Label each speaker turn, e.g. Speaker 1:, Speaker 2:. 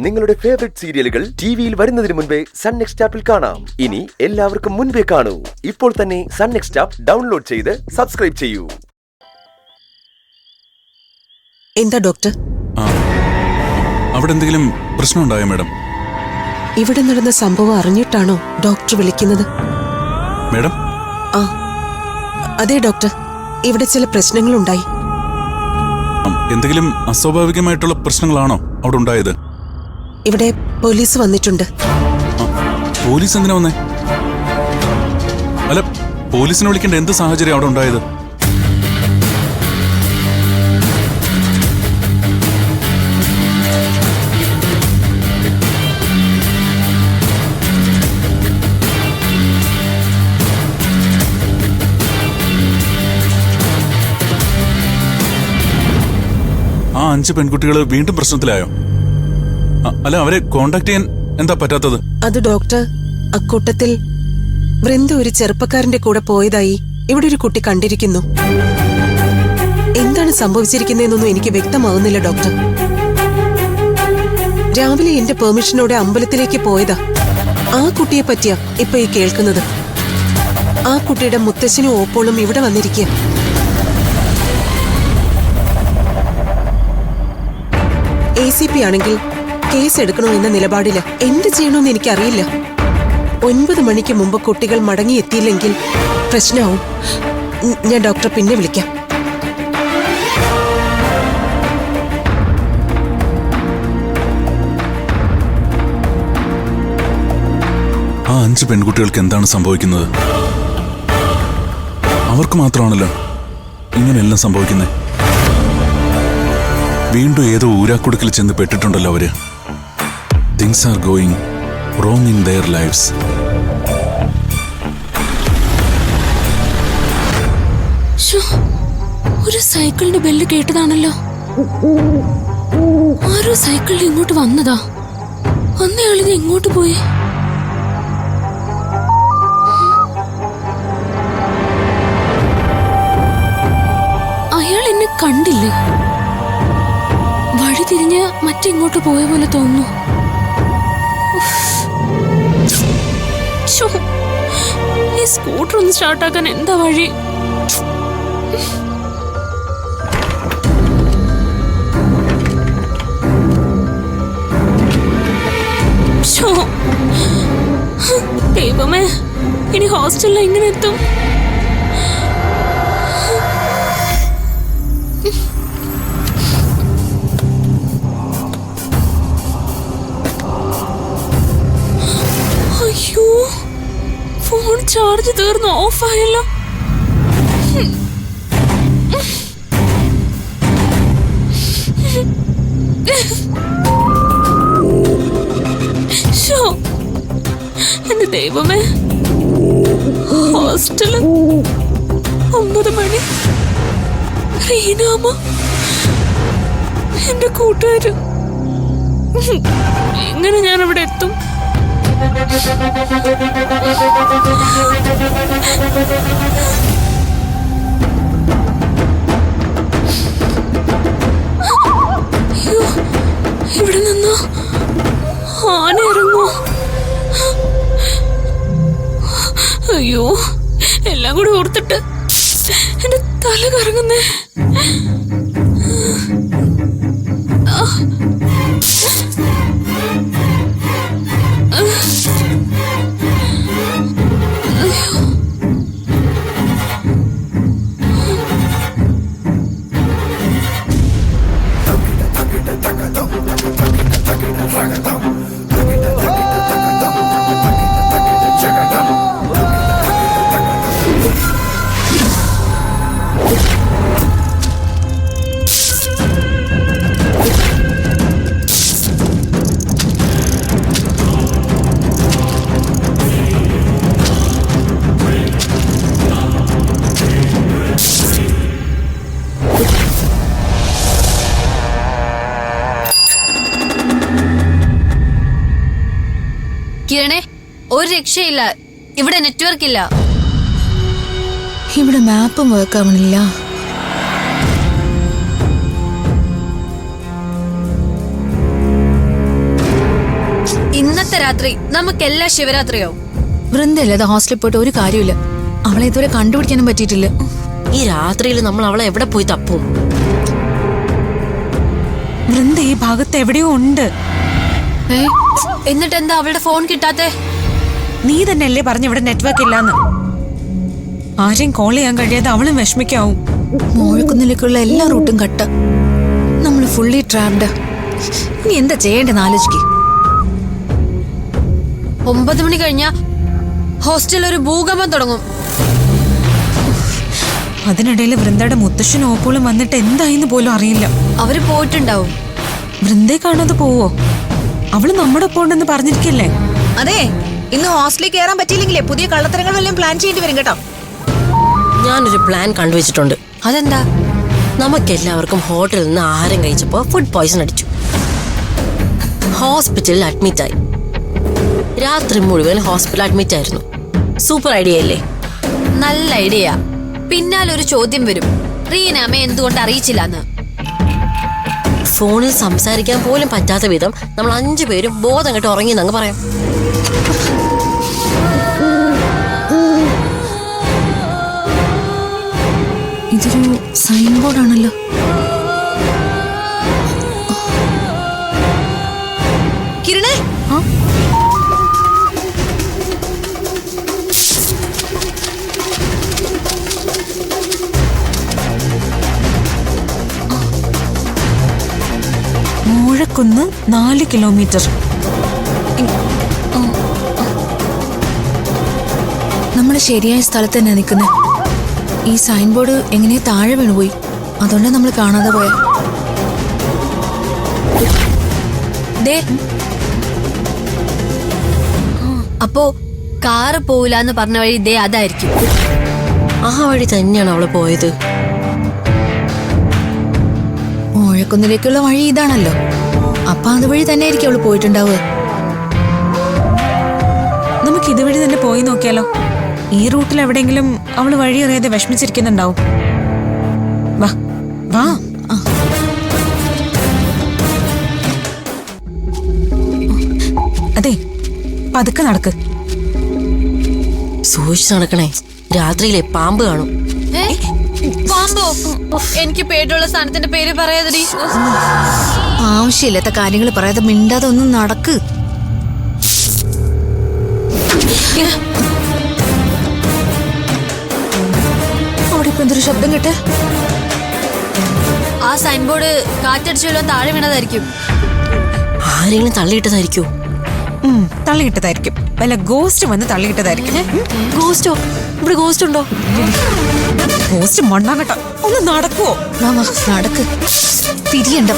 Speaker 1: നിങ്ങളുടെ ഫേവറേറ്റ് സീരിയലുകൾ ടിവിയിൽ വരുന്നതിന് മുൻപേ സൺ നെക്സ്റ്റ് ആപ്പിൽ കാണാം. ഇനി എല്ലാവർക്കും മുൻപേ കാണൂ. ഇപ്പോൾ തന്നെ സൺ നെക്സ്റ്റ് ആപ്പ് ഡൗൺലോഡ് ചെയ്ത് സബ്സ്ക്രൈബ് ചെയ്യൂ.
Speaker 2: എന്താ ഡോക്ടർ?
Speaker 3: അവിടെ എന്തെങ്കിലും പ്രശ്നമുണ്ടായോ മാഡം?
Speaker 2: ഇവിടെ നടന്ന സംഭവം അറിഞ്ഞിട്ടാണോ ഡോക്ടർ വിളിക്കുന്നത്?
Speaker 3: മാഡം?
Speaker 2: അതെ ഡോക്ടർ, ഇവിടെ ചില പ്രശ്നങ്ങളുണ്ടായി.
Speaker 3: എന്തെങ്കിലും അസ്വാഭാവികമായിട്ടുള്ള പ്രശ്നങ്ങളാണോ അവിടെ ഉണ്ടായത്?
Speaker 2: ഇവിടെ പോലീസ് വന്നിട്ടുണ്ട്.
Speaker 3: പോലീസ് എന്തിനാ വന്നേ? അല്ല, പോലീസിനെ വിളിക്കേണ്ട എന്ത് സാഹചര്യം അവിടെ ഉണ്ടായത്? ആ 5 പെൺകുട്ടികൾ വീണ്ടും പ്രശ്നത്തിലായോ? അല്ല, അവരെ കോണ്ടാക്ട് ചെയ്യാൻ എന്താ പറ്റാത്തത്?
Speaker 2: അത് ഡോക്ടർ, അക്കൂട്ടത്തിൽ വൃന്ദ ഒരു ചെറുപ്പക്കാരന്റെ കൂടെ പോയതായി ഇവിടെ ഒരു കുട്ടി കണ്ടിരിക്കുന്നു. എന്താണ് സംഭവിച്ചിരിക്കുന്നതെന്നൊന്നും എനിക്ക് വ്യക്തമാവുന്നില്ല ഡോക്ടർ. രാവിലെ എന്റെ പെർമിഷനോടെ അമ്പലത്തിലേക്ക് പോയതാ. ആ കുട്ടിയെ പറ്റിയാ ഇപ്പൊ ഈ കേൾക്കുന്നത്. ആ കുട്ടിയുടെ മുത്തശ്ശനും ഓപ്പോളും ഇവിടെ വന്നിരിക്കുക. ACP ആണെങ്കിൽ കേസ് എടുക്കണോ എന്ന നിലപാടില്ല. എന്ത് ചെയ്യണമെന്ന് എനിക്കറിയില്ല. 9 മണിക്ക് മുമ്പ് കുട്ടികൾ മടങ്ങിയെത്തിയില്ലെങ്കിൽ പ്രശ്നമാവും. ഞാൻ ഡോക്ടറെ പിന്നെ വിളിക്കാം.
Speaker 3: ആ 5 പെൺകുട്ടികൾക്ക് എന്താണ് സംഭവിക്കുന്നത്? അവർക്ക് മാത്രമാണല്ലോ ഇങ്ങനെയെല്ലാം സംഭവിക്കുന്നത്. വീണ്ടും ഏതോ ഊരാക്കുടുക്കിൽ ചെന്ന് പെട്ടിട്ടുണ്ടല്ലോ അവര്. Things are going wrong in their lives.
Speaker 4: ഒരു സൈക്കിളിന്റെ ബെല്ല് കേട്ടതാണല്ലോ. ആരോ സൈക്കിളിൽ ഇങ്ങോട്ട് വന്നതാ. അന്നയാളിത് എങ്ങോട്ട് പോയി? അയാൾ എന്നെ കണ്ടില്ലേ? വഴി തിരിഞ്ഞ് മറ്റെങ്ങോട്ട് പോയ പോലെ തോന്നുന്നു. ഈ സ്കൂട്ടർ ഒന്ന് സ്റ്റാർട്ടാക്കാൻ എന്താ വഴി? ദൈവമേ, ഇനി ഹോസ്റ്റലിൽ എങ്ങനെ എത്തും? അയ്യോ, ഫോൺ ചാർജ് തീർന്ന് ഓഫായല്ലോ. എന്റെ ദൈവമേ, ഹോസ്റ്റല് 9 മണി. റീനാമ്മ, എന്റെ കൂട്ടുകാര്, എങ്ങനെ ഞാൻ അവിടെ എത്തും? അയ്യോ, ഇവിടെ നിന്നോ ആന ഇറങ്ങോ? അയ്യോ, എല്ലാം കൂടി ഓർത്തിട്ട് എന്റെ തല കറങ്ങുന്നേ.
Speaker 5: കിരണേ, ഒരു രക്ഷയില്ല. ഇവിടെ നെറ്റ്വർക്ക് ഇല്ല.
Speaker 4: ഇവിടെ മാപ്പും വർക്ക് ആവണില്ല.
Speaker 5: ഇന്നത്തെ രാത്രി നമുക്കെല്ലാം ശിവരാത്രിയോ?
Speaker 4: വൃന്ദല്ലേ അത് ഹോസ്റ്റലിൽ പോയിട്ട് ഒരു കാര്യമില്ല. അവളെ ഇതുവരെ കണ്ടുപിടിക്കാനും പറ്റിയിട്ടില്ല.
Speaker 6: ഈ രാത്രിയിൽ നമ്മൾ അവളെ എവിടെ പോയി തപ്പും?
Speaker 7: വൃന്ദ ഈ ഭാഗത്ത് എവിടെയോ ഉണ്ട്.
Speaker 5: എന്നിട്ട് എന്താ അവളുടെ ഫോൺ കിട്ടാത്തെ?
Speaker 7: നീ തന്നെയല്ലേ പറഞ്ഞു ഇവിടെ നെറ്റ്വർക്ക് ഇല്ലാന്ന്. ആരെയും കോൾ ചെയ്യാൻ കഴിയാതെ അവളും വിഷമിക്കാവും.
Speaker 4: മോഴക്കുന്നിലേക്കുള്ള എല്ലാ റൂട്ടും കട്ട. നമ്മൾ ഫുള്ളി ട്രാപ്ഡ്. ഇനി എന്താ ചെയ്യേണ്ടെന്ന് ആലോചിക്ക്.
Speaker 5: 9 മണി കഴിഞ്ഞാ ഹോസ്റ്റലിൽ ഒരു ഭൂകമ്പം തുടങ്ങും.
Speaker 7: അതിനിടയിൽ വൃന്ദയുടെ മുത്തശ്ശനും ഓപ്പോളും വന്നിട്ട് എന്തായിന്ന് പോലും അറിയില്ല.
Speaker 5: അവര് പോയിട്ടുണ്ടാവും.
Speaker 7: വൃന്ദയെ കാണാതെ പോവോ? അവള് നമ്മുടെ ഒപ്പം ഉണ്ടെന്ന് പറഞ്ഞിരിക്കല്ലേ?
Speaker 8: അതെ, ഇന്ന് ഹോസ്റ്റലിൽ കയറാൻ പറ്റിയില്ലെങ്കിലേ പുതിയ കള്ളത്തരങ്ങൾ വല്ലതും പ്ലാൻ ചെയ്യേണ്ടി വരും കേട്ടോ.
Speaker 6: ഞാനൊരു പ്ലാൻ കണ്ടുവച്ചിട്ടുണ്ട്.
Speaker 5: അതെന്താ?
Speaker 6: നമുക്കെല്ലാവർക്കും ഹോട്ടലിൽ നിന്ന് ആഹാരം കഴിച്ചപ്പോ ഫുഡ് പോയ്സൺ അടിച്ചു. ഹോസ്പിറ്റലിൽ അഡ്മിറ്റായി. രാത്രി മുഴുവൻ ഹോസ്പിറ്റലിൽ അഡ്മിറ്റ് ആയിരുന്നു. സൂപ്പർ ഐഡിയ അല്ലേ?
Speaker 5: നല്ല ഐഡിയ. പിന്നാലൊരു ചോദ്യം വരും, റീനാമ എന്തുകൊണ്ട് അറിയിച്ചില്ലെന്ന്.
Speaker 6: ഫോണിൽ സംസാരിക്കാൻ പോലും പറ്റാത്ത വിധം നമ്മൾ 5 പേരും ബോധം കെട്ട് ഉറങ്ങിയെന്നങ്ങ് പറയാം.
Speaker 4: ഇതൊരു സൈൻ ബോർഡാണല്ലോ.
Speaker 8: കിരണേ,
Speaker 7: മോഴക്കുന്ന് 4 കിലോമീറ്റർ.
Speaker 4: നമ്മൾ ശരിയായ സ്ഥലത്ത് തന്നെ നിൽക്കുന്നത്. ഈ സൈൻ ബോർഡ് എങ്ങനെ താഴെ വീണുപോയി. അതുകൊണ്ടാണ് നമ്മൾ കാണാതെ പോയ.
Speaker 5: അപ്പോ കാറ് പോവില്ലാന്ന് പറഞ്ഞ വഴി ദേ അതായിരിക്കും.
Speaker 6: ആ വഴി തന്നെയാണ് അവള് പോയത്.
Speaker 4: മോഴക്കുന്നിലേക്കുള്ള വഴി ഇതാണല്ലോ. അപ്പൊ അതുവഴി തന്നെ ആയിരിക്കും അവള് പോയിട്ടുണ്ടാവുക.
Speaker 7: നമുക്ക് ഇതുവഴി തന്നെ പോയി നോക്കിയാലോ? ഈ റൂട്ടിൽ എവിടെയെങ്കിലും അവള് വഴി അറിയാതെ വിഷമിച്ചിരിക്കുന്നുണ്ടാവും. വാ വാ. അതെ, പതുക്കെ നടക്ക്.
Speaker 6: സൂക്ഷിച്ച് നടക്കണേ. രാത്രിയിലെ പാമ്പ് കാണും.
Speaker 5: പാമ്പോ? എനിക്ക് പേടിയുള്ള സ്ഥാനത്തിന്റെ പേര് പറയാതെടി.
Speaker 4: ആവശ്യമില്ലാത്ത കാര്യങ്ങൾ പറയാതെ മിണ്ടാതെ ഒന്നും നടക്ക്. അവിടെ ഇപ്പൊ എന്തൊരു ശബ്ദം കേട്ടെ?
Speaker 5: ആ സൈൻ ബോർഡ് കാറ്റടിച്ചു വല്ലതും താഴെ വീണതായിരിക്കും.
Speaker 6: ആരെങ്കിലും തള്ളിയിട്ടതായിരിക്കോ?
Speaker 7: തള്ളിയിട്ടതായിരിക്കും. വല്ല ഗോസ്റ്റ് വന്ന് തള്ളിയിട്ടതായിരിക്കും.
Speaker 6: ഗോസ്റ്റോ? ഇവിടെ ഗോസ്റ്റ് ഉണ്ടോ?
Speaker 7: ഗോസ്റ്റ് മണ്ണാകട്ട. ഒന്ന് നടക്കുവോ?
Speaker 4: വാ വാ നടക്ക്. തിരിയണ്ട.